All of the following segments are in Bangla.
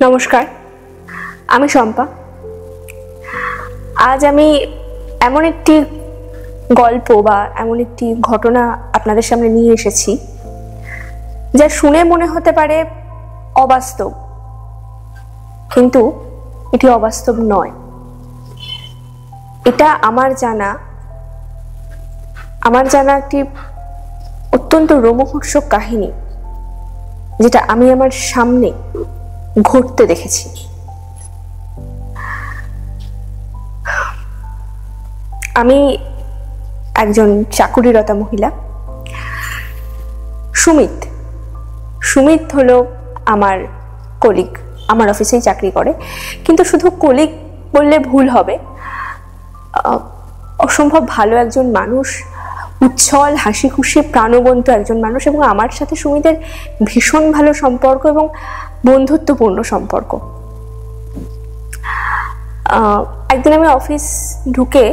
নমস্কার, আমি শম্পা। আজ আমি এমন একটি গল্প বা এমন একটি ঘটনা আপনাদের সামনে নিয়ে এসেছি যা শুনে মনে হতে পারে অবাস্তব, কিন্তু এটি অবাস্তব নয়। এটা আমার জানা একটি অত্যন্ত রোমহর্ষক কাহিনী, যেটা আমি আমার সামনে ঘটতে দেখেছি। আমি একজন চাকুরিরতা মহিলা। সুমিত হলো আমার কলিগ, আমার অফিসেই চাকরি করে, কিন্তু শুধু কলিগ বললে ভুল হবে। অসম্ভব ভালো একজন মানুষ, উচ্ছল হাসি খুশি প্রাণবন্ত একজন মানুষ, এবং আমার সাথে সুমিতের ভীষণ ভালো সম্পর্ক এবং বন্ধুত্বপূর্ণ সম্পর্ক। একদিন আমি অফিস ঢুকে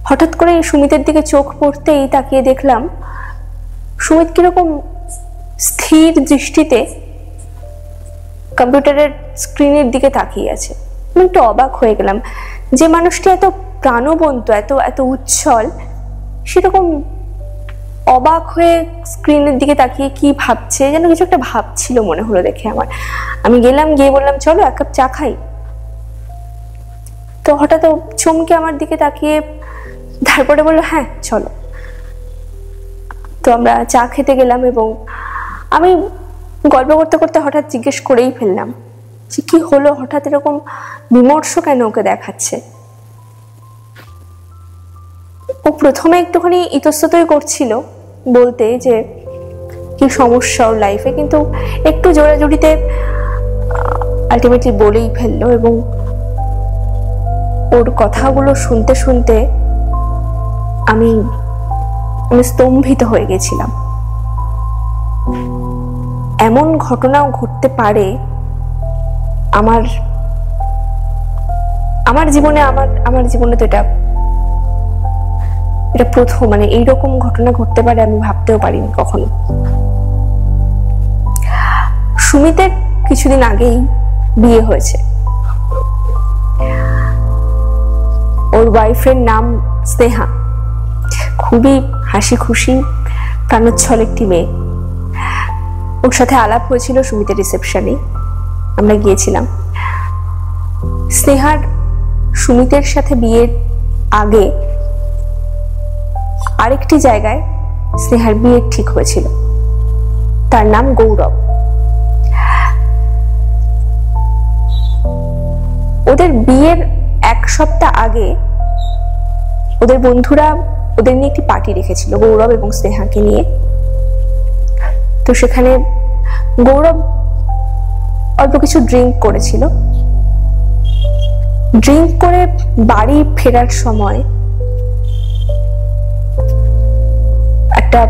হঠাৎ করে সুমিতের দিকে চোখ পড়তেই তাকিয়ে দেখলাম সুমিত কিরকম স্থির দৃষ্টিতে কম্পিউটারের স্ক্রিনের দিকে তাকিয়ে আছে। আমি একটু অবাক হয়ে গেলাম যে মানুষটি এত প্রাণবন্ত, এত উচ্ছল, সেরকম অবাক হয়ে স্ক্রিনের দিকে তাকিয়ে কি ভাবছে, যেন কিছু একটা ভাবছিল মনে হলো দেখে আমার। আমি গেলাম, গিয়ে বললাম চলো এক কাপ চা খাই। তো হঠাৎ চমকে আমার দিকে তাকিয়ে তারপরে বললো হ্যাঁ চলো। তো আমরা চা খেতে গেলাম এবং আমি গল্প করতে করতে হঠাৎ জিজ্ঞেস করেই ফেললাম যে কি হলো, হঠাৎ এরকম বিমর্ষ কেন ওকে দেখাচ্ছে। ও প্রথমে একটুখানি ইতস্ততই করছিল বলতে যে কি সমস্যা ওর লাইফে, কিন্তু একটু জোরাজুরিতে আলটিমেটলি বলেই ফেললো। এবং ওর কথাগুলো শুনতে শুনতে আমি স্তম্ভিত হয়ে গেছিলাম। এমন ঘটনাও ঘটতে পারে আমার জীবনে তো এটা প্রথম, মানে এইরকম ঘটনা ঘটতে পারে আমি ভাবতেও পারিনি কখনো। সুমিতের কিছুদিন আগেই বিয়ে হয়েছে। ওর ওয়াইফের নাম স্নেহা, খুবই হাসি খুশি প্রাণোচ্ছল একটি মেয়ে। ওর সাথে আলাপ হয়েছিল সুমিতের রিসেপশনে, আমরা গিয়েছিলাম। স্নেহার সুমিতের সাথে বিয়ের আগে আরেকটি জায়গায় স্নেহার বিয়ে ঠিক হয়েছিল, তার নাম গৌরব। ওদের বিয়ের এক সপ্তাহ আগে ওদের বন্ধুরা ওদের নিয়ে একটি পার্টি রেখেছিল, গৌরব এবং স্নেহাকে নিয়ে। তো সেখানে গৌরব অল্প কিছু ড্রিঙ্ক করেছিল। ড্রিঙ্ক করে বাড়ি ফেরার সময় একটা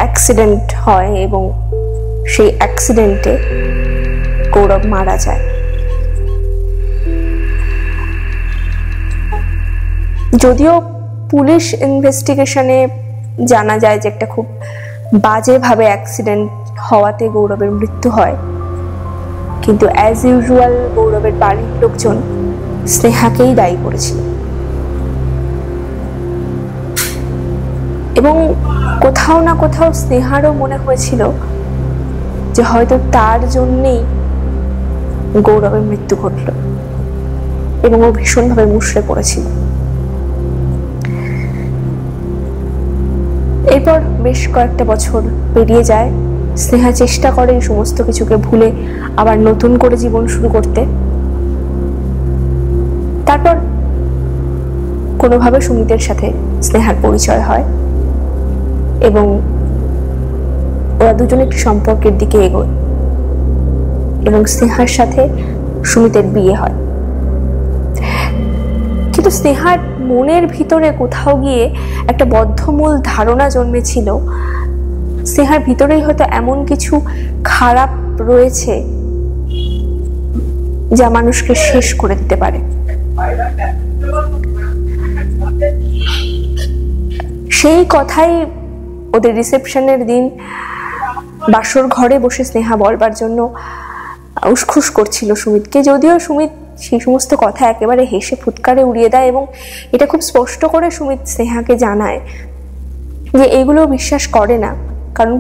অ্যাক্সিডেন্ট হয় এবং সেই অ্যাক্সিডেন্টে গৌরব মারা যায়। যদিও পুলিশ ইনভেস্টিগেশনে জানা যায় যে একটা খুব বাজেভাবে অ্যাক্সিডেন্ট হওয়াতে গৌরবের মৃত্যু হয়, কিন্তু অ্যাজ ইউজুয়াল গৌরবের বাড়ির লোকজন স্নেহাকেই দায়ী করেছিল। এবং কোথাও না কোথাও স্নেহারও মনে হয়েছিল যে হয়তো তার জন্যেই গৌরবের মৃত্যু ঘটল, এবং ও ভীষণভাবে মুষড়ে পড়েছিল। এরপর বেশ কয়েকটা বছর পেরিয়ে যায়। স্নেহা চেষ্টা করে এই সমস্ত কিছুকে ভুলে আবার নতুন করে জীবন শুরু করতে। তারপর কোনোভাবে সুমিতের সাথে স্নেহার পরিচয় হয় এবং ওরা দুজনে একটি সম্পর্কের দিকে এগোয় এবং স্নেহার সাথে সুমিতের বিয়ে হয়। কিন্তু স্নেহার মনের ভিতরে কোথাও গিয়ে একটা বদ্ধমূল ধারণা জন্মেছিল, স্নেহার ভিতরেই হয়তো এমন কিছু খারাপ রয়েছে যা মানুষকে শেষ করে দিতে পারে। সেই কথাই ওদের রিসেপশনের দিন বাসর ঘরে বসে স্নেহা বলবার জন্য উসখুস করছিল সুমিতকে, যদিও সুমিত সেই সমস্ত কথা একেবারে হেসে ফুৎকারে উড়িয়ে দেয় এবং এটা খুব স্পষ্ট করে সুমিত স্নেহাকে জানায় যে এগুলো বিশ্বাস করে না, কারণ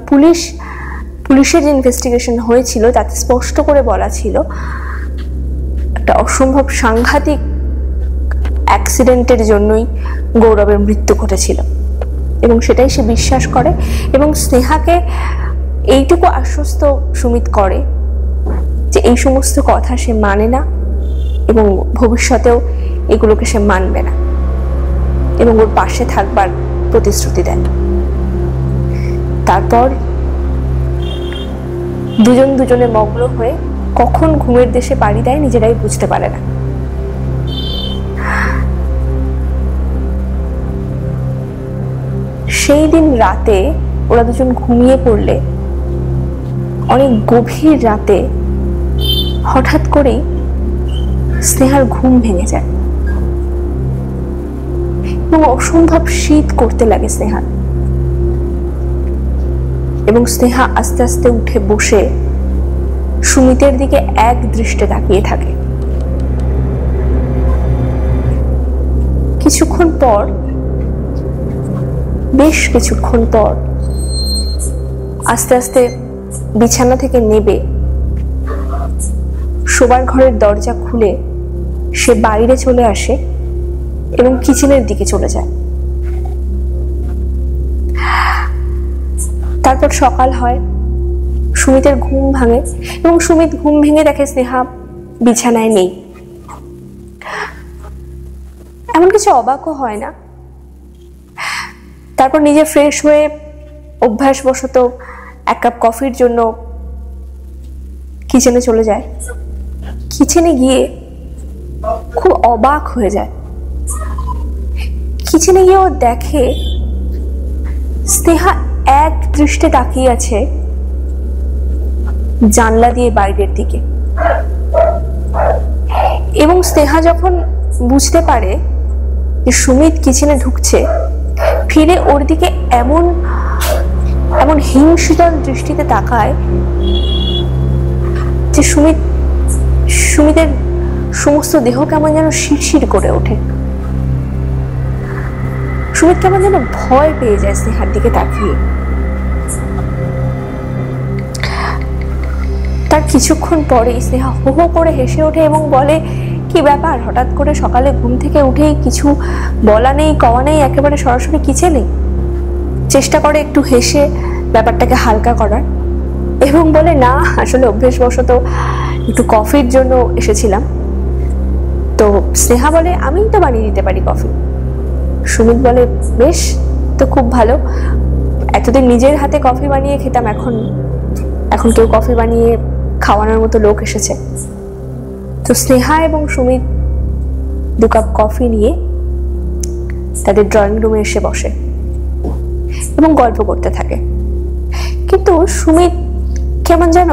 পুলিশের যে ইনভেস্টিগেশন হয়েছিল তাতে স্পষ্ট করে বলা ছিল একটা অসম্ভব সাংঘাতিক অ্যাক্সিডেন্টের জন্যই গৌরবের মৃত্যু ঘটেছিল, এবং সেটাই সে বিশ্বাস করে। এবং স্নেহাকে এইটুকু আশ্বস্ত সুমিত করে যে এই সমস্ত কথা সে মানে না এবং ভবিষ্যতেও এগুলোকে সে মানবে না, এবং ওর পাশে থাকবার প্রতিশ্রুতি দেন। তারপর দুজনে মগ্ন হয়ে কখন ঘুমের দেশে পাড়ি দেয় নিজেরাই বুঝতে পারে না। সেই দিন রাতে ওরা দুজন ঘুমিয়ে পড়লে অনেক গভীর রাতে হঠাৎ করেই স্নেহার ঘুম ভেঙে যায় এবং অসম্ভব শীত করতে লাগে স্নেহার, এবং স্নেহা আস্তে আস্তে উঠে বসে সুমিতের দিকে এক দৃষ্টে তাকিয়ে থাকে। বেশ কিছুক্ষণ পর আস্তে আস্তে বিছানা থেকে নেবে শোবার ঘরের দরজা খুলে সে বাইরে চলে আসে এবং কিচেনের দিকে চলে যায়। তারপর সকাল হয়, সুমিতের ঘুম ভাঙে এবং সুমিত ঘুম ভেঙে দেখে স্নেহা বিছানায় নেই। এমন কিছু অবাকও হয় না। তারপর নিজে ফ্রেশ হয়ে অভ্যাসবশত এক কাপ কফির জন্য কিচেনে চলে যায়। কিচেনে গিয়ে খুব অবাক হয়ে যায়। কিচেনে গিয়ে ও দেখে স্নেহা এক দৃষ্টে তাকিয়ে আছে জানলা দিয়ে বাইরের দিকে, এবং স্নেহা যখন বুঝতে পারে যে সুমিত কিচেনে ঢুকছে, ফিরে ওর দিকে এমন এমন হিংশীতল দৃষ্টিতে তাকায় যে সুমিতের সমস্ত দেহ কেমন যেন শিরশির করে ওঠে। সুমিত কেমন যেন ভয় পেয়ে যায় স্নেহার দিকে তাকিয়ে। তার কিছুক্ষণ পরে স্নেহা হো হো করে হেসে ওঠে এবং বলে, কি ব্যাপার, হঠাৎ করে সকালে ঘুম থেকে উঠেই কিছু বলা নেই কওয়া নেই, একেবারে সরাসরি কিচেনে? চেষ্টা করে একটু হেসে ব্যাপারটাকে হালকা করার এবং বলে, না আসলে অভ্যেসবশত একটু কফির জন্য এসেছিলাম। তো স্নেহা বলে, আমিই তো বানিয়ে দিতে পারি কফি। সুমিত বলে, বেশ তো, খুব ভালো। এতদিন নিজের হাতে কফি বানিয়ে খেতাম, এখন কেউ কফি বানিয়ে খাওয়ানোর মতো লোক এসেছে। তো স্নেহা এবং সুমিত 2 কাপ কফি নিয়ে তাদের ড্রয়িং রুমে এসে বসে এবং গল্প করতে থাকে। কিন্তু সুমিত কেমন যেন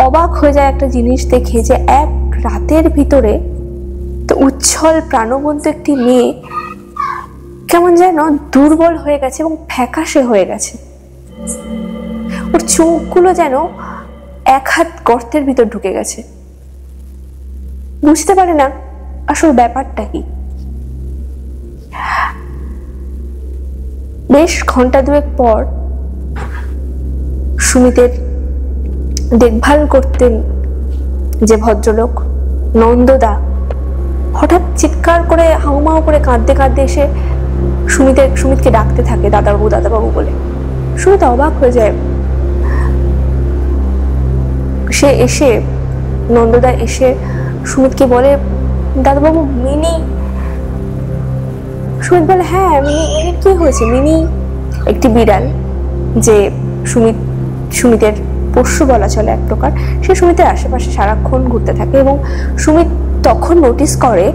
অবাক হয়ে যায় একটা জিনিস দেখে, যে এক রাতের ভিতরে তো উচ্ছল প্রাণবন্ত একটি মেয়ে কেমন যেন দুর্বল হয়ে গেছে এবং ফ্যাকাশে হয়ে গেছে। ওর চোখগুলো যেন 1 হাত গর্তের ভিতর ঢুকে গেছে। বুঝতে পারে না আসল ব্যাপারটা কি। বেশ ঘন্টা 2 পর সুমিতের দেখভাল করতেন যে ভদ্রলোক নন্দদা হঠাৎ চিৎকার করে হাউমাউ করে কাঁদতে কাঁদতে এসে সুমিতকে ডাকতে থাকে দাদাবাবু বলে। সুমিত অবাক হয়ে যায়। নন্দদা এসে সুমিতকে বলে, দাদাবাবু মিনি। সুমিত বলে, হ্যাঁ মিনির কি হয়েছে? মিনি একটি বিড়াল, যে সুমিতের পোষ্য বলা চলে এক প্রকার। সে সুমিতের আশেপাশে সারাক্ষণ ঘুরতে থাকে এবং সুমিত তখন নোটিস করে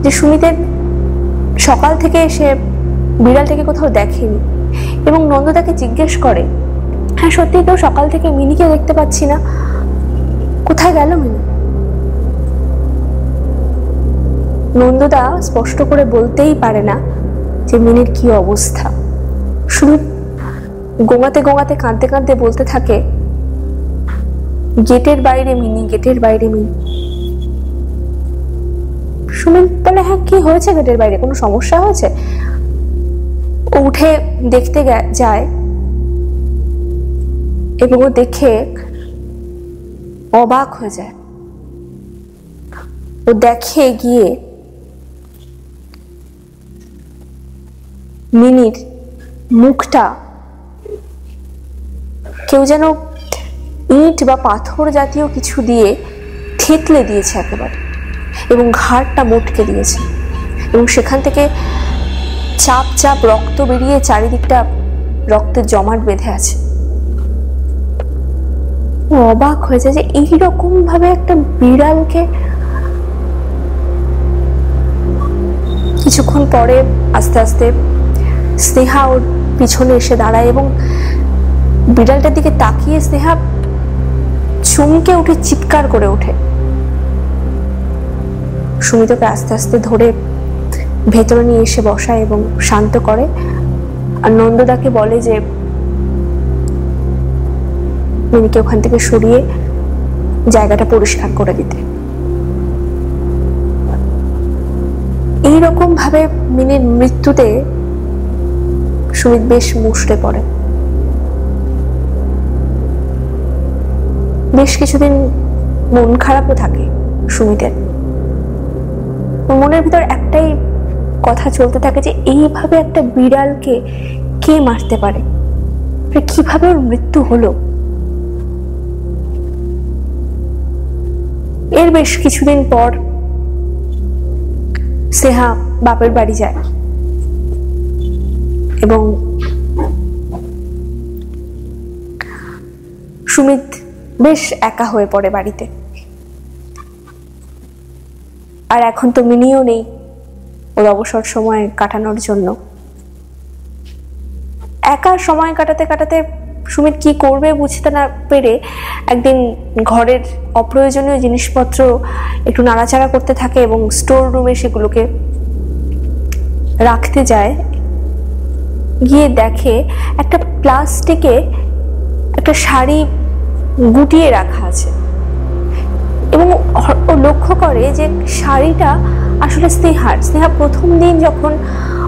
যে সুমিতের সকাল থেকে সে বিড়ালটাকে কোথাও দেখেনি, এবং নন্দদাকে জিজ্ঞেস করে, হ্যাঁ সত্যি তো, সকাল থেকে মিনিকে দেখতে পাচ্ছি না, কোথায় গেল মিনি? নন্দদা স্পষ্ট করে বলতেই পারে না যে মিনির কি অবস্থা। শুধু গোঙাতে কাঁদতে কাঁদতে বলতে থাকে, গেটের বাইরে মিনি, গেটের বাইরে মিনি। সুমিত বলে, হ্যাঁ কি হয়েছে গেটের বাইরে, কোনো সমস্যা হয়েছে? ও উঠে দেখতে যায় এবং ও দেখে অবাক হয়ে যায়। ও দেখে গিয়ে মিনির মুখটা কেউ যেন ইট বা পাথর জাতীয় কিছু দিয়ে থেতলে দিয়েছে একেবারে, এবং ঘাড়টা মটকে দিয়েছে, এবং সেখান থেকে চাপ চাপ রক্ত বেরিয়ে চারিদিকটা রক্তের জমাট বেঁধে আছে। অবাক হয়েছে যে এইরকম ভাবে একটা বিড়ালকে। কিছুক্ষণ পরে আস্তে আস্তে স্নেহা ওর পিছনে এসে দাঁড়ায় এবং বিড়ালটার দিকে তাকিয়ে স্নেহা চমকে উঠে চিৎকার করে ওঠে। সুমিতকে আস্তে আস্তে ধরে ভেতরে নিয়ে এসে বসায় এবং শান্ত করে, আর নন্দদাকে বলে যে মিনিকে ওখান থেকে সরিয়ে জায়গাটা পরিষ্কার করে দিতে। এইরকম ভাবে মিনির মৃত্যুতে সুমিত বেশ মুষড়ে পড়ে। বেশ কিছুদিন মন খারাপও থাকে সুমিতের। মনের ভিতর একটাই কথা চলতে থাকে যে এইভাবে একটা বিড়ালকে কে মারতে পারে, কিভাবে ওর মৃত্যু হলো। এর বেশ কিছুদিন পর স্নেহা বাপের বাড়ি যায় এবং সুমিত বেশ একা হয়ে পড়ে বাড়িতে। আর এখন তো মিনিও নেই ওর অবসর সময় কাটানোর জন্য। একা সময় কাটাতে কাটাতে সুমিত কি করবে বুঝতে না পেরে একদিন ঘরের অপ্রয়োজনীয় জিনিসপত্র একটু নাড়াচাড়া করতে থাকে এবং স্টোর রুমে সেগুলোকে রাখতে যায়। গিয়ে দেখে একটা প্লাস্টিকে একটা শাড়ি গুটিয়ে রাখা আছে এবং ও লক্ষ্য করে যে শাড়িটা আসলে স্নেহার। স্নেহা প্রথম দিন যখন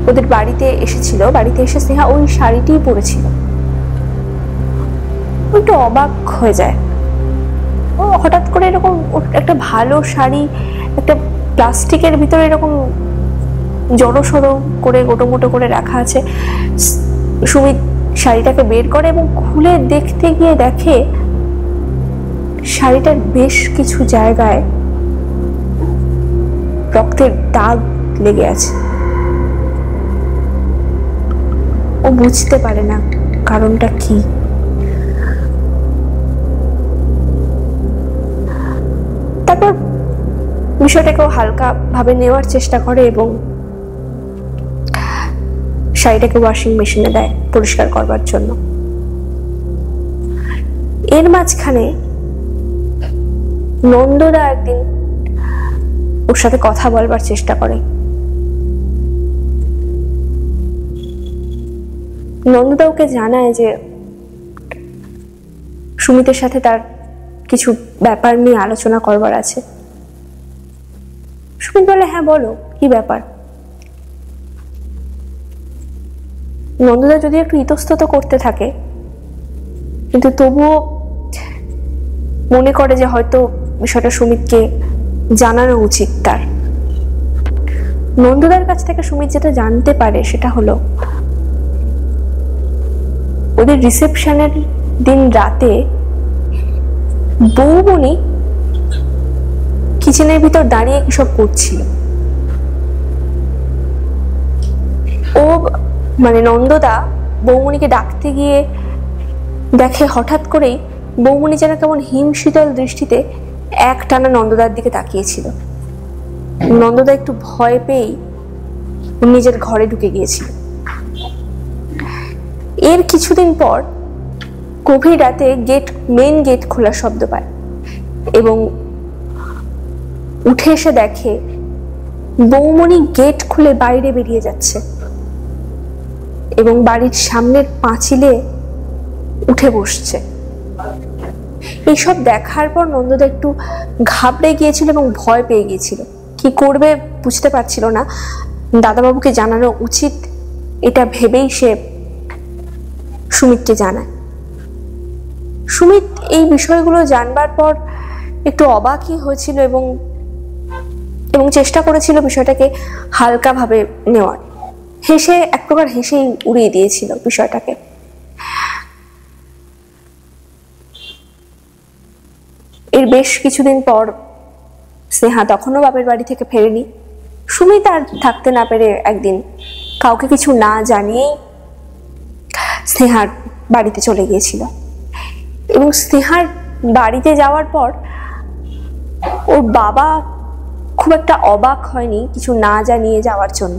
ওদের বাড়িতে এসেছিল, বাড়িতে এসে স্নেহা ওই শাড়িটিই পরেছিল। একটু অবাক হয়ে যায়, ও হঠাৎ করে এরকম একটা ভালো শাড়ি একটা প্লাস্টিকের ভিতরে এরকম জড়ো সড়ো করে গোটো করে রাখা আছে। সুমিত শাড়িটাকে বের করে এবং খুলে দেখতে গিয়ে দেখে শাড়িটার বেশ কিছু জায়গায় রক্তের দাগ লেগে আছে। ও বুঝতে পারে না কারণটা কি। তারপর বিষয়টাকে হালকা ভাবে নেওয়ার চেষ্টা করে এবং শাড়িটাকে ওয়াশিং মেশিনে দেয় পরিষ্কার করবার জন্য। এর মাঝখানে নন্দদা একদিন ওর সাথে কথা বলবার চেষ্টা করে। নন্দদা ওকে জানায় যে সুমিতের সাথে তার কিছু ব্যাপার নিয়ে আলোচনা করবার আছে। সুমিত বলে, হ্যাঁ বলো, কি ব্যাপার? নন্দদা যদি একটু ইতস্তত করতে থাকে, কিন্তু তবুও মনে করে যে হয়তো বিষয়টা সুমিতকে জানানো উচিত তার। নন্দদার কাছ থেকে সুমিত যেটা জানতে পারে সেটা হলো ওদের রিসেপশনের দিন রাতে বৌমনি কিচেনের ভিতর দাঁড়িয়ে কিসব করছিল। ও মানে নন্দদা বৌমনিকে ডাকতে গিয়ে দেখে হঠাৎ করেই বৌমনি যেন কেমন হিমশীতল দৃষ্টিতে এক টানা নন্দদার দিকে তাকিয়েছিল। নন্দদা একটু ভয় পেয়েই নিজের ঘরে ঢুকে গিয়েছিল। এর কিছুদিন পর গভীর রাতে মেন গেট খোলার শব্দ পায় এবং উঠে এসে দেখে বৌমনি গেট খুলে বাইরে বেরিয়ে যাচ্ছে এবং বাড়ির সামনের পাঁচিলে উঠে বসছে। এইসব দেখার পর নন্দদা একটু ঘাবড়ে গিয়েছিল এবং ভয় পেয়ে গিয়েছিল। কি করবে বুঝতে পারছিল না। দাদাবাবুকে জানানো উচিত এটা ভেবেই সে সুমিতকে জানায়। সুমিত এই বিষয়গুলো জানবার পর একটু অবাকই হয়েছিল এবং চেষ্টা করেছিল বিষয়টাকে হালকাভাবে নেওয়ার। এক প্রকার হেসেই উড়িয়ে দিয়েছিল বিষয়টাকে। এর বেশ কিছুদিন পর স্নেহা তখনও বাপের বাড়ি থেকে ফেরেনি। সুমিত আর থাকতে না পেরে একদিন কাউকে কিছু না জানিয়েই স্নেহার বাড়িতে চলে গিয়েছিল। এবং স্নেহার বাড়িতে যাওয়ার পর ওর বাবা খুব একটা অবাক হয়নি কিছু না জানিয়ে যাওয়ার জন্য।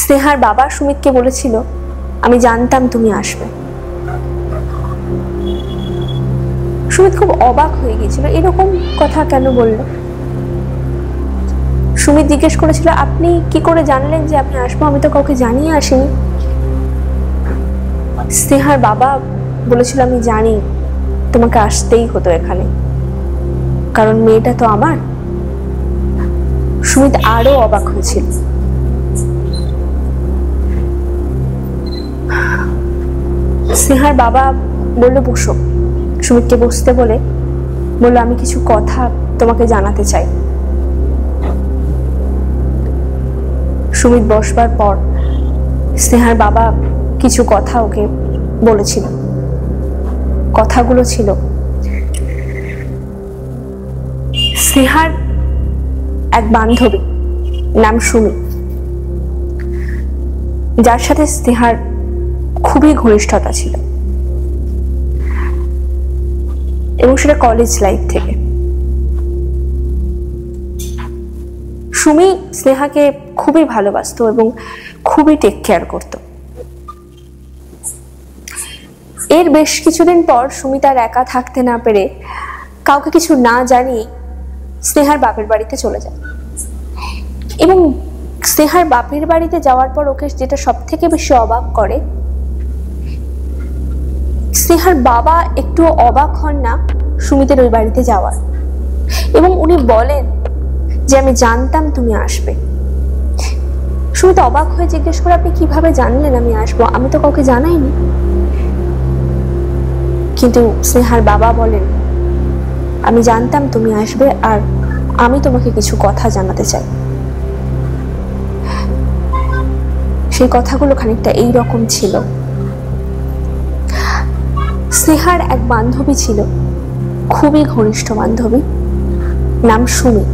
স্নেহার বাবা সুমিতকে বলেছিল, আমি জানতাম তুমি আসবে। সুমিত খুব অবাক হয়ে গিয়েছিল, এরকম কথা কেন বললো। সুমিত জিজ্ঞেস করেছিল, আপনি কি করে জানলেন যে আমি আসবো? আমি তো কাউকে জানিয়ে আসিনি। স্নেহার বাবা বলেছিল, আমি জানি তোমাকে আসতেই হতো এখানে, কারণ মেয়েটা তো আমার। সুমিত আরো অবাক হয়েছিল। স্নেহার বাবা বললো, বসো। সুমিতকে বসতে বলে বললো, আমি কিছু কথা তোমাকে জানাতে চাই। সুমিত বসবার পর স্নেহার বাবা কিছু কথা ওকে বলেছিল। কথাগুলো ছিল, স্নেহার এক বান্ধবী নাম সুমি, যার সাথে স্নেহার খুবই ঘনিষ্ঠতা ছিল এবং সেটা কলেজ লাইফ থেকে। সুমি স্নেহাকে খুবই ভালোবাসতো এবং খুবই টেক কেয়ার করত। এর বেশ কিছুদিন পর সুমি তার একা থাকতে না পেরে কাউকে কিছু না জানিয়ে স্নেহার বাপের বাড়িতে চলে যায়। এবং স্নেহার বাপের বাড়িতে যাওয়ার পর ওকে যেটা সব থেকে বেশি অবাক করে, স্নেহার বাবা একটু অবাক হন না সুমিতের ওই বাড়িতে যাওয়ার, এবং উনি বলেন যে আমি জানতাম তুমি আসবে। সুমিত অবাক হয়ে জিজ্ঞেস করে, আপনি কিভাবে জানলেন আমি আসবো? আমি তো কাউকে জানাইনি। কিন্তু স্নেহার বাবা বলেন, আমি জানতাম তুমি আসবে আর আমি তোমাকে কিছু কথা জানাতে চাই। সেই কথাগুলো খানিকটা এইরকম ছিল। স্নেহার এক বান্ধবী ছিল, খুবই ঘনিষ্ঠ বান্ধবী, নাম সুমি।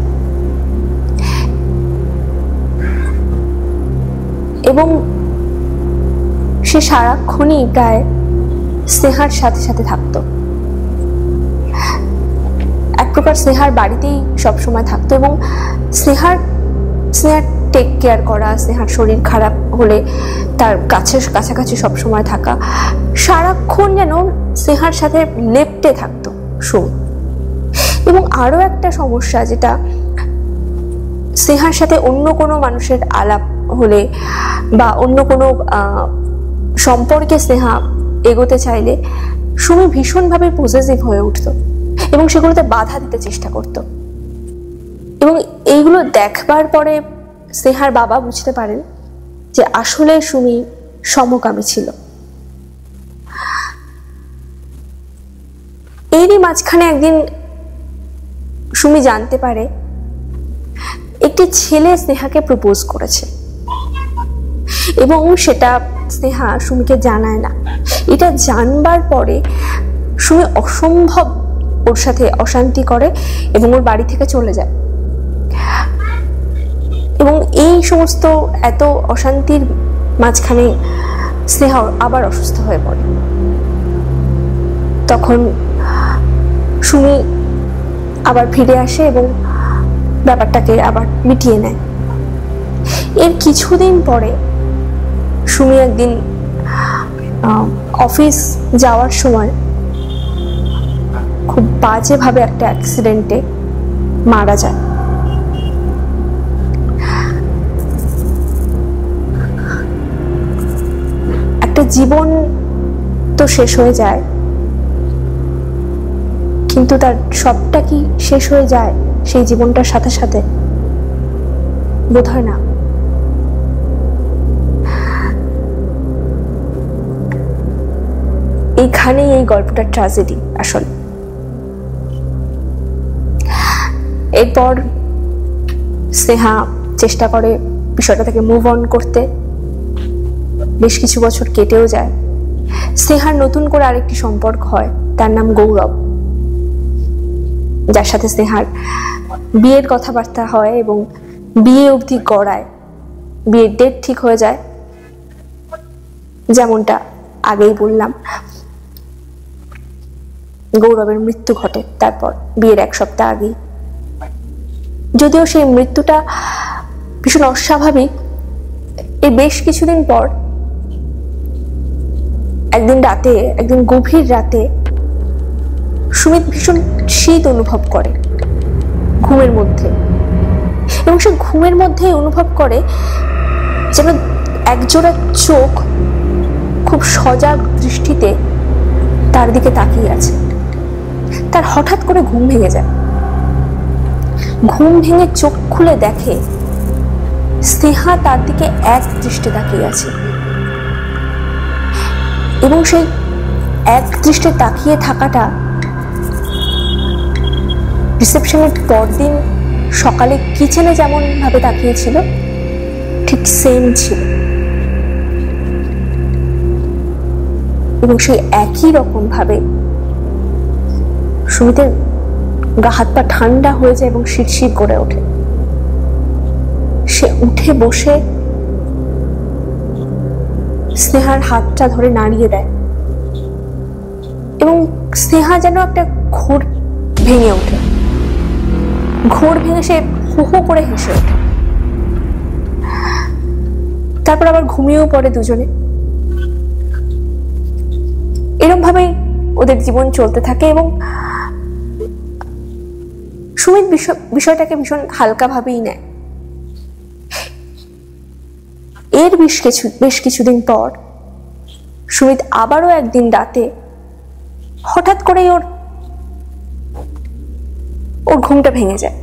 এবং সে সারাক্ষণই প্রায় স্নেহার সাথে সাথে থাকতো। এক প্রকার স্নেহার বাড়িতেই সবসময় থাকতো এবং স্নেহার টেক কেয়ার করা, স্নেহার শরীর খারাপ হলে তার কাছাকাছি সবসময় থাকা, সারাক্ষণ যেন স্নেহার সাথে লেপ্টে থাকতো সুমি। এবং আরো একটা সমস্যা, যেটা স্নেহার সাথে অন্য কোনো মানুষের আলাপ হলে বা অন্য কোনো সম্পর্কে স্নেহা এগোতে চাইলে সুমি ভীষণভাবে পজেসিভ হয়ে উঠতো এবং সেগুলোতে বাধা দিতে চেষ্টা করত। এবং এইগুলো দেখবার পরে স্নেহার বাবা বুঝতে পারেন যে আসলে সুমি সমকামী ছিল। এরই মাঝখানে একদিন সুমি জানতে পারে একটি ছেলে স্নেহাকে প্রপোজ করেছে, এবং সেটা স্নেহা সুমিকে জানায় না। এটা জানবার পরে সুমি অসম্ভব ওর সাথে অশান্তি করে এবং ওর বাড়ি থেকে চলে যায়। এবং এই সমস্ত এত অশান্তির মাঝখানে স্নেহা আবার অসুস্থ হয়ে পড়ে। তখন সুমি আবার ফিরে আসে এবং ব্যাপারটাকে আবার মিটিয়ে নেয়। এর কিছুদিন পরে সুমি একদিন অফিস যাওয়ার সময় খুব বাজেভাবে একটা অ্যাক্সিডেন্টে মারা যায়। একটা জীবন তো শেষ হয়ে যায়, কিন্তু তার সবটা কি শেষ হয়ে যায় সেই জীবনটার সাথে সাথে? বোধ হয় না। এইখানেই এই গল্পটার ট্র্যাজেডি আসলে। এরপর স্নেহা চেষ্টা করে বিষয়টা থেকে মুভ অন করতে। বেশ কিছু বছর কেটেও যায়। স্নেহার নতুন করে আরেকটি সম্পর্ক হয়, তার নাম গৌরব, যার সাথে স্নেহার বিয়ের কথাবার্তা হয় এবং বিয়ে অবধি গড়ায়। বিয়ের ডেট ঠিক হয়ে যায়, যেমনটা আগেই বললাম। গৌরবের মৃত্যু ঘটে তারপর বিয়ের 1 সপ্তাহ আগেই। যদিও সেই মৃত্যুটা ভীষণ অস্বাভাবিক, এই বেশ কিছুদিন পর একদিন গভীর রাতে সুমিত ভীষণ শীত অনুভব করে ঘুমের মধ্যে, এবং সে ঘুমের মধ্যে অনুভব করে যেন একজোড়া চোখ খুব সজাগ দৃষ্টিতে তার দিকে তাকিয়ে আছে। তার হঠাৎ করে ঘুম ভেঙে যায়। ঘুম ভেঙে চোখ খুলে দেখে স্নেহা তার দিকে এক দৃষ্টে তাকিয়ে আছে, এবং সেই এক দৃষ্টে তাকিয়ে থাকাটা রিসেপশনের পরদিন সকালে কিচেনে যেমন ভাবে তাকিয়েছিল ঠিক সেম ছিল, এবং সেই একই রকম ভাবে সুমিতের গা হাত পা ঠান্ডা হয়ে যায় এবং শিরশির করে ওঠে। সে উঠে বসে স্নেহার হাতটা ধরে নাড়িয়ে দেয়, এবং স্নেহা যেন একটা ঘোর ভেঙে ওঠে। ঘোর ভেঙে সে হো হো করে হেসে ওঠে। তারপর আবার ঘুমিয়েও পড়ে দুজনে। এরকম ভাবেই ওদের জীবন চলতে থাকে, এবং সুমিত বিষয়টাকে ভীষণ হালকা ভাবেই নেয়। এর বেশ কিছুদিন পর সুমিত আবারও একদিন রাতে হঠাৎ করেই ওর ঘুমটা ভেঙে যায়,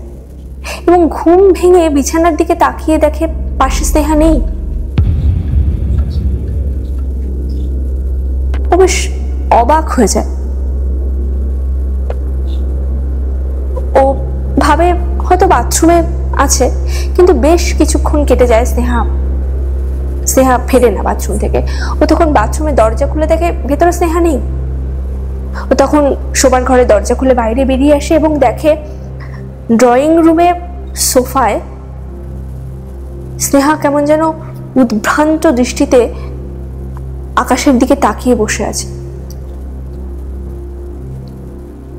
এবং ঘুম ভেঙে বিছানার দিকে তাকিয়ে দেখে পাশে স্নেহা নেই। ও বেশ অবাক হয়ে যায়। ও ভাবে হয়তো বাথরুমে আছে, কিন্তু বেশ কিছুক্ষণ কেটে যায়, স্নেহা ফেরে না বাথরুম থেকে। ও তখন বাথরুমের দরজা খুলে দেখে ভেতরে স্নেহা নেই। ও তখন শোবার ঘরে দরজা খুলে বাইরে বেরিয়ে আসে এবং দেখে ড্রয়িং রুমে সোফায় স্নেহা কেমন যেন উদ্ভ্রান্ত দৃষ্টিতে আকাশের দিকে তাকিয়ে বসে আছে।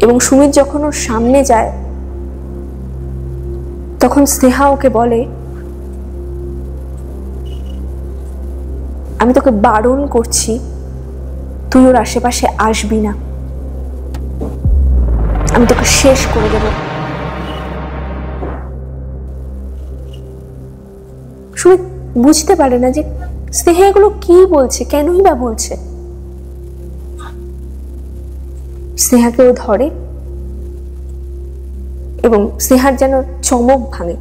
এবং সুমিত যখন ওর সামনে যায় তখন স্নেহা ওকে বলে, আমি তোকে বারণ করছি, তুই ওর আশেপাশে আসবি না, আমি তোকে শেষ করে দেব। সুমিত বুঝতে পারে না যে স্নেহা এগুলো কি বলছে, কেনই বা বলছে। স্নেহাকে ও ধরে এবং স্নেহার যেন চমক ভাঙে।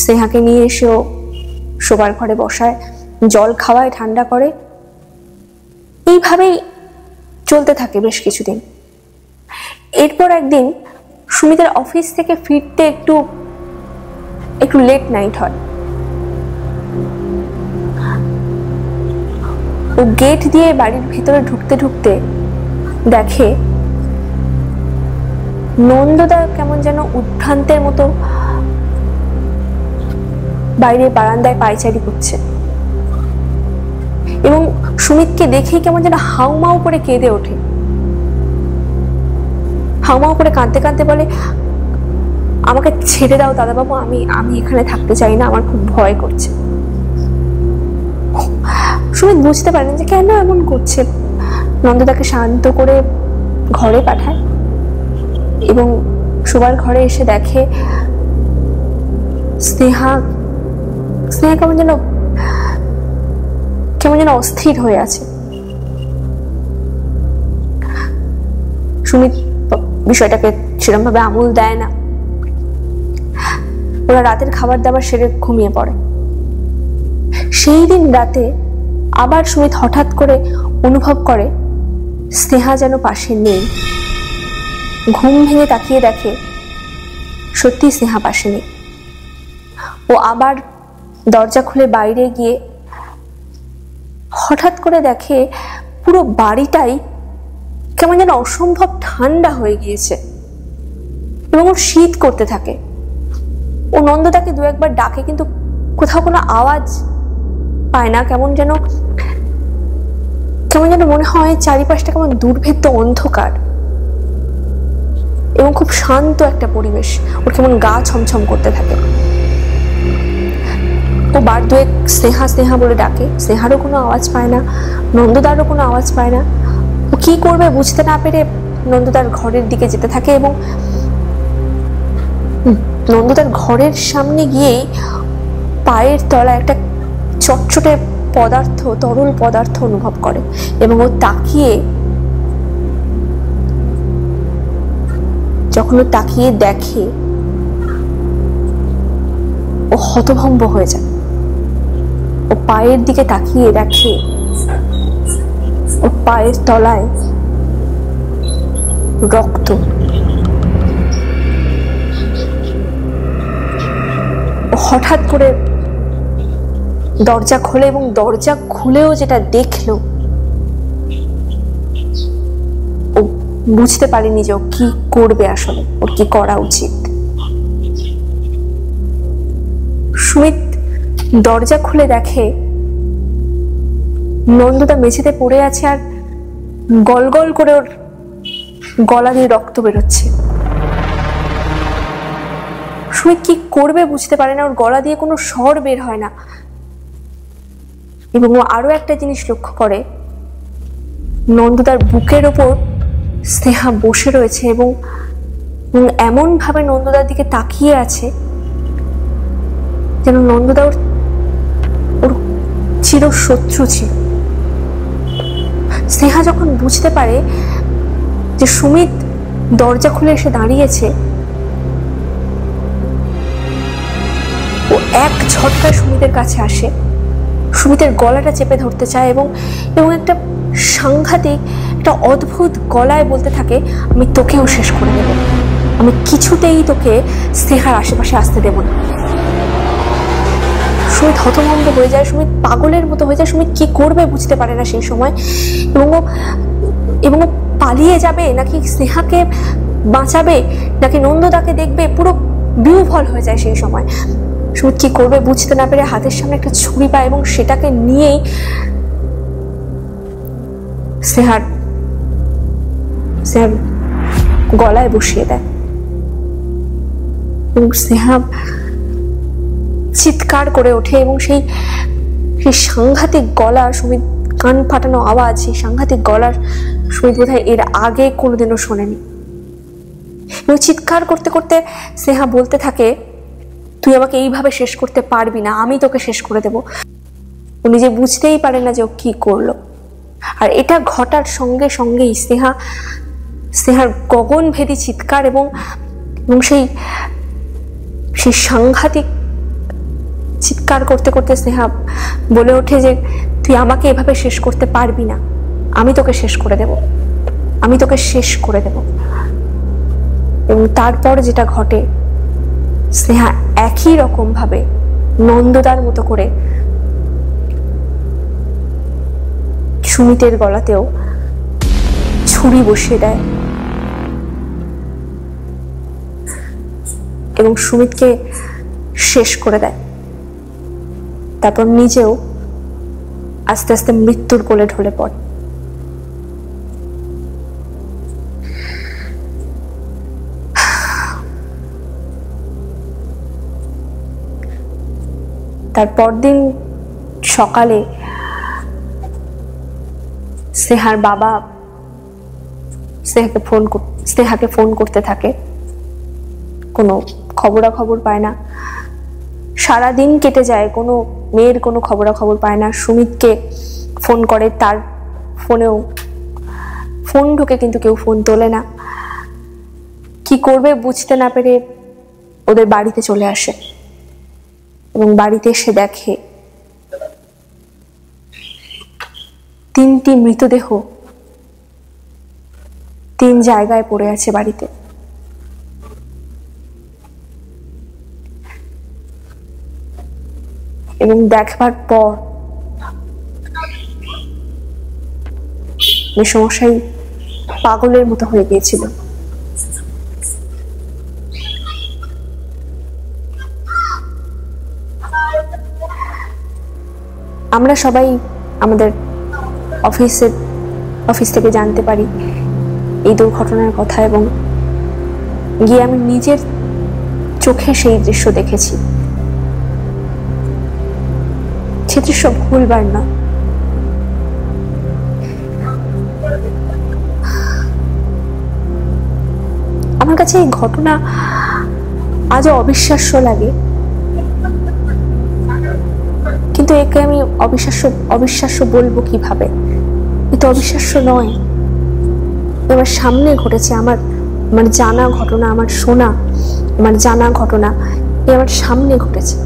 স্নেহাকে নিয়ে এসে ও শোবার ঘরে বসায়, জল খাওয়ায়, ঠান্ডা করে। এইভাবেই চলতে থাকে বেশ কিছুদিন। এরপর একদিন সুমিতের অফিস থেকে ফিরতে একটু লেট নাইট হয়। ও গেট দিয়ে বাড়ির ভিতরে ঢুকতে ঢুকতে দেখে নন্দদা কেমন যেন উদ্ভ্রান্তের মতো বাইরে বারান্দায় পায়চারি করছে, এবং সুমিতকে দেখেই কেমন যেন হাউমাউ করে কেঁদে ওঠে। হাউমাউ করে কাঁদতে কাঁদতে বলে, আমাকে ছেড়ে দাও দাদাবাবু, আমি এখানে থাকতে চাই না, আমার খুব ভয় করছে। সুমিত বুঝতে পারেন যে কেন এমন করছে। নন্দদাকে শান্ত করে ঘরে পাঠায় এবং শোবার ঘরে এসে দেখে স্নেহা কেমন যেন অস্থির হয়ে আছে। সুমিত বিষয়টাকে সেরকম ভাবে আমল দেয় না। ওরা রাতের খাবার দাবার সেরে ঘুমিয়ে পড়ে। সেই দিন রাতে আবার সুমিত হঠাৎ করে অনুভব করে স্নেহা যেন পাশে নেই। ঘুম ভেঙে তাকিয়ে দেখে সত্যি স্নেহা পাশে নেই। ও আবার দরজা খুলে বাইরে গিয়ে হঠাৎ করে দেখে পুরো বাড়িটাই কেমন যেন অসম্ভব ঠান্ডা হয়ে গিয়েছে এবং ওর শীত করতে থাকে। ও নন্দদাকে দু একবার ডাকে কিন্তু কোথাও কোনো আওয়াজ পায় না। কেমন যেন মনে হয় চারিপাশটা কেমন দুর্ভেদ্য অন্ধকার এবং খুব শান্ত একটা পরিবেশ। ওর কেমন গা ছমছম করতে থাকে। ও বার দুয়েক স্নেহা স্নেহা বলে ডাকে, স্নেহারও কোনো আওয়াজ পায় না, নন্দদারও কোনো আওয়াজ পায় না। ও কি করবে বুঝতে না পেরে নন্দদার ঘরের দিকে যেতে থাকে এবং নন্দদার ঘরের সামনে গিয়েই পায়ের তলায় একটা চটচটে পদার্থ, তরল পদার্থ অনুভব করে এবং ও যখন ও তাকিয়ে দেখে ও হতভম্ব হয়ে যায়। ও পায়ের দিকে তাকিয়ে দেখে ও পায়ের তলায় রক্ত। ও হঠাৎ করে দরজা খোলে এবং দরজা খুলেও যেটা দেখলো ও বুঝতে পারেনি যে ও কি করবে, আসলে ওর কি করা উচিত। সুমিত দরজা খুলে দেখে নন্দদা মেঝেতে পড়ে আছে আর গল গল করে ওর গলা দিয়ে রক্ত বেরোচ্ছে। সুমিত কি করবে বুঝতে পারে না। ওর গলা দিয়ে কোনো স্বর বের হয় না এবং ও আরো একটা জিনিস লক্ষ্য করে, নন্দদার বুকের ওপর স্নেহা বসে রয়েছে এবং এমন ভাবে নন্দদার দিকে তাকিয়ে আছে যেন নন্দদা ওর চির শত্রু ছিল। স্নেহা যখন বুঝতে পারে যে সুমিত দরজা খুলে এসে দাঁড়িয়েছে, ও এক ঝটকায় সুমিতের কাছে আসে, সুমিতের গলাটা চেপে ধরতে চায় এবং একটা সাংঘাতিক, একটা অদ্ভুত গলায় বলতে থাকে, আমি তোকেও শেষ করে দেব, আমি কিছুতেই তোকে স্নেহার আশেপাশে আসতে দেব না। সুমিত হতভম্ব হয়ে যায়, সুমিত পাগলের মতো হয়ে যায়। সুমিত কি করবে বুঝতে পারে না সেই সময় এবং ও পালিয়ে যাবে নাকি স্নেহাকে বাঁচাবে নাকি নন্দদাকে দেখবে, পুরো বিহ্বল হয়ে যায় সেই সময়। সুমিত কি করবে বুঝতে না পেরে হাতের সামনে একটা ছুরি পায় এবং সেটাকে নিয়েই স্নেহার গলায় বসিয়ে দেয় এবং স্নেহা চিৎকার করে ওঠে এবং সেই সাংঘাতিক গলার, সুমিত কান ফাটানো আওয়াজ, সেই সাংঘাতিক গলার সুমিত বোধহয় এর আগে কোনোদিনও শোনেনি। এবং চিৎকার করতে করতে স্নেহা বলতে থাকে, তুই আমাকে এইভাবে শেষ করতে পারবি না, আমি তোকে শেষ করে দেব। ও নিজে বুঝতেই পারে না যে ও কি করলো। আর এটা ঘটার সঙ্গে সঙ্গেই স্নেহার গগনভেদী চিৎকার এবং সেই সাংঘাতিক চিৎকার করতে করতে স্নেহা বলে ওঠে যে তুই আমাকে এভাবে শেষ করতে পারবি না, আমি তোকে শেষ করে দেব, আমি তোকে শেষ করে দেব। এবং তারপর যেটা ঘটে, স্নেহা একই রকম ভাবে নন্দদার মতো করে সুমিতের গলাতেও ছুরি বসিয়ে দেয় এবং সুমিতকে শেষ করে দেয়। তারপর নিজেও আস্তে আস্তে মৃত্যুর কোলে ঢলে পড়ে। তারপর দিন সকালে স্নেহার বাবা স্নেহাকে ফোন করতে থাকে, কোনো খবরাখবর পায় না। সারাদিন কেটে যায়, কোনো মেয়ের কোনো খবরাখবর পায় না। সুমিতকে ফোন করে, তার ফোনেও ফোন ঢোকে কিন্তু কেউ ফোন তোলে না। কি করবে বুঝতে না পেরে ওদের বাড়িতে চলে আসে এবং বাড়িতে এসে দেখে 3টি মৃতদেহ 3 জায়গায় পড়ে আছে বাড়িতে। এবং দেখবার পর মেসোমশাই পাগলের মতো হয়ে গিয়েছিল। আমরা সবাই আমাদের অফিস থেকে জানতে পারি এই দুর্ঘটনার কথা, এবং গিয়ে আমি নিজের চোখে সেই দৃশ্য দেখেছি। সে দৃশ্য ভুলবার না। আমার কাছে এই ঘটনা আজও অবিশ্বাস্য লাগে, কিন্তু একে আমি অবিশ্বাস্য বলবো কিভাবে? এ তো অবিশ্বাস্য নয়, আমার সামনে ঘটেছে। আমার জানা ঘটনা, আমার শোনা, আমার জানা ঘটনা, এ আমার সামনে ঘটেছে।